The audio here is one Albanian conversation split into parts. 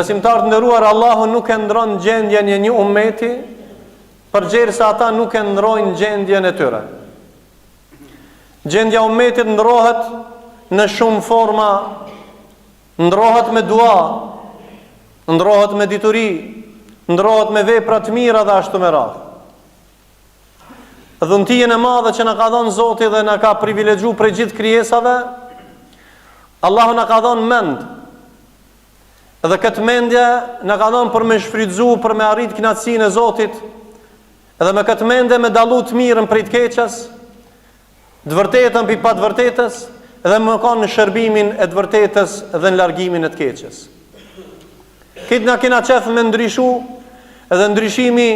Besimtarët nderuar, Allahu nuk e ndron gjendjen e një ummeti përderisa ata nuk e ndrojnë gjendjen e tyre. Gjendja e ummetit ndrohet në shumë forma, ndrohet me dua, ndrohet me dituri, ndrohet me vepra të mira dhe ashtu me radhë. Dhuntinë e madhe që na ka dhënë Zoti dhe na ka privilegjuar prej gjithë krijesave, Allahu na ka dhënë mend. Dhe këtë mendje na ka dhënë për me shfrytzu, për me arrit kënaqësinë e Zotit, edhe me këtë mendje me dallu të mirën prej të keqes, të vërtetën pi pa të vërtetës, dhe më kanë në shërbimin e të vërtetës dhe në largimin e të keqes. Këtë na kena qef me ndryshu, edhe ndryshimi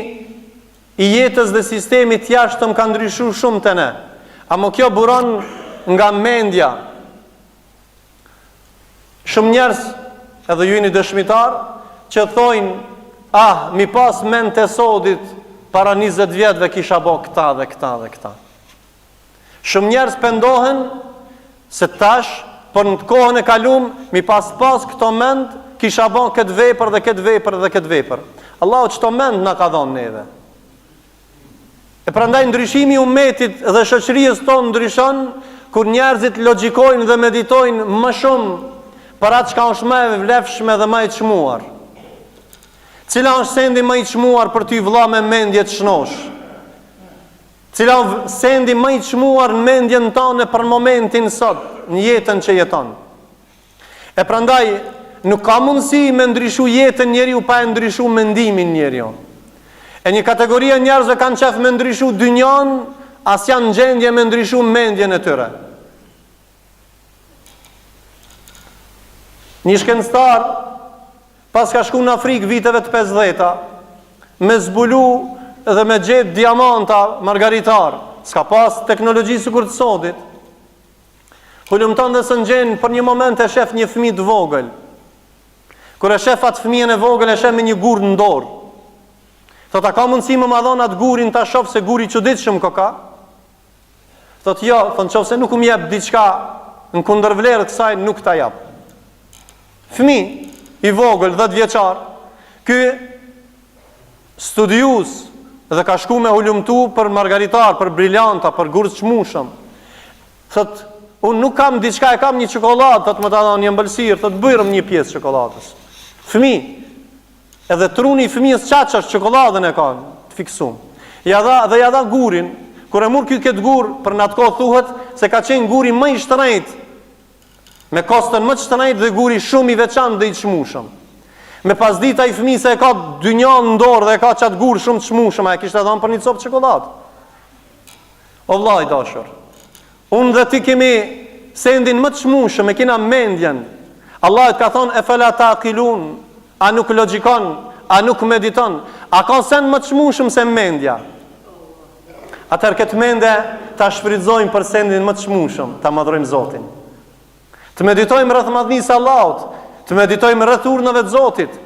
i jetës dhe sistemit jashtëm ka ndryshu shumë të ne. Amo kjo buron nga mendja. Shumë njerëz, edhe ju jeni dëshmitar, që thojnë, mi pas mend të sodit, para 20 vjetëve kisha bo këta dhe këta dhe këta. Shumë njerëz pendohen se tash, për në të kohën e kalum, mi pas këto mend, kisha bo këtë vepër dhe këtë vepër dhe këtë vepër. Allahu çto mend na ka dhënë neve. E prandaj ndryshimi i ummetit dhe shoqërisë tonë ndryshon kur njerëzit logjikojnë dhe meditojnë më shumë për atë çka është më e vlefshme dhe më e çmuar. Cila është sendi më i çmuar për ty vëlla me mendje të shnosh? Cila është sendi më i çmuar në mendjen tonë për momentin sot, në jetën që jeton? E prandaj nuk ka mundësi me ndryshu jetën njeriu pa e ndryshu mendimin njeriu. E një kategoria njerëzve kanë qef me ndryshu dynjan, as janë në gjendje me ndryshu mendjen e tyre. Një shkencëtar, pas ka shku në Afrikë viteve të 50-ta, me zbulu dhe me gjetë diamanta margaritar, s'ka pas teknologji sikur të sodit, hulumton dhe së në gjenë për një moment e shef një fëmijë të vogël. Kur e shef atë fëmijën e vogël, e shef me një gur në dorë. Thot, a ka mundësi më madhon atë gurin ta shoh se guri çuditshëm ka? Thot, jo, thon nëse nuk më jep diçka në kundërvlerë kësaj, nuk ta jap. Fëmijë i vogël, 10 vjeçar, ky studius dhe ka shku me hulumtu për margaritar, për briljanta, për gur të çmueshëm. Thot, unë nuk kam diçka, e kam një çokoladë, thot më ta dhon një ëmbëlsirë, thot bëjrëm një pjesë çokoladës. Fëmijë, edhe truni i fëmijës çaçash çokoladën e ka të fiksuar. Ja dha gurin, kur e mur këtë gur, për në atë kohë thuhet se ka qenë guri më i shtrenjtë, me kostën më të shtrenjtë dhe guri shumë i veçantë dhe i çmueshëm. Me pasdita i fëmijës se e ka dynjan në dorë dhe e ka çat gur shumë të çmueshëm, e kishte dhënë për një copë çokoladë. O vllai i dashur, unë dhe ti kemi sendin më të çmueshëm, e kena mendjen. Allah ka thonë, e fela taqilun, a nuk logjikon, a nuk mediton, a ka sen më të çmueshëm se mendja? Atëherë këtë mendje ta shfrytëzojmë për sendin më të çmueshëm, ta madhrojmë Zotin. Të meditojmë rreth madhnisë së Allahut, të meditojmë rreth urnëve të Zotit.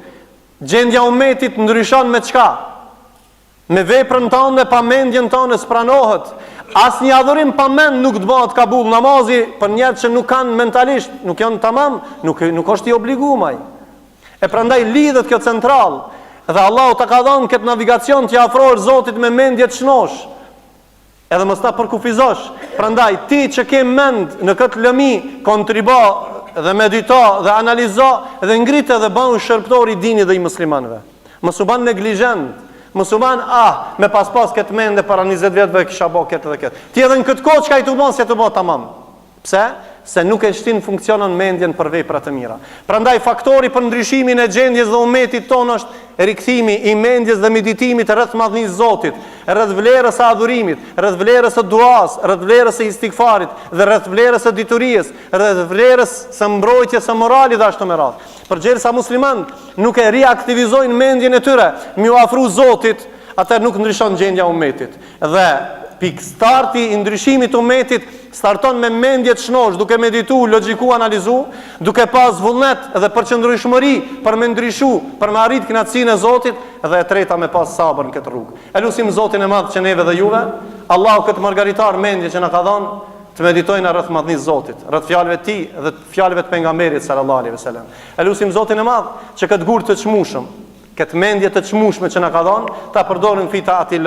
Gjendja e ummetit ndryshon me çka? Me veprën tonë, pa mendjen tonë spranohet. Asnjë adhurim pa mend nuk të bëhet kabull. Namazi për njerëz që nuk kanë mentalisht, nuk janë tamam, nuk është i obliguar. E prandaj lidhet kjo central. Dhe Allahu ta ka dhënë këtë navigacion të afrohesh Zotit me mendje të shnosh. Edhe mos ta përkufizosh. Prandaj ti që ke mend në këtë lëmi, kontribo dhe medito dhe analizo dhe ngrit edhe bëu shërptor i dinit dhe i muslimanëve. Mos u bën neglizhent. Mos u bën me pas këtë mendje para 20 vjetëve kisha bë këtë dhe këtë. Ti edhe në këtë kohë çka i të bën se të bë tamam. Pse? Se nuk e shtin funksionon mendjen për vepra të mira. Prandaj faktori për ndryshimin e gjendjes dhe ummetit tonë është rikthimi i mendjes dhe meditimit rreth madhnisë Zotit, rreth vlerës së adhurimit, rreth vlerës së duas, rreth vlerës së istighfarit dhe rreth vlerës së diturisë, rreth vlerës së mbrojtjes së moralit dhe ashtu me radhë. Përderisa muslimanët nuk e riaktivizojnë mendjen e tyre, mi u afru Zotit, atë nuk ndryshon gjendja e ummetit. Dhe pikëstarti i ndryshimit të ummetit starton me mendje të shnosh, duke meditu, logjiku, analizu, duke pas vullnet dhe përqëndryshmëri për me ndryshu, për me arrit kënaqësinë e Zotit, dhe e treta me pas sabër në këtë rrugë. E lutim Zotin e madh që neve dhe juve, Allahu këtë margaritar mendje që na ka dhënë, të meditojnë rreth madhnisë Zotit, rreth fjalëve të tij dhe fjalëve të pejgamberit sallallahu alaihi wasallam. Elusim Zotin e Madh që këtë gur të çmueshëm, këtë mendje të çmueshme që na ka dhënë, ta përdorim fita atij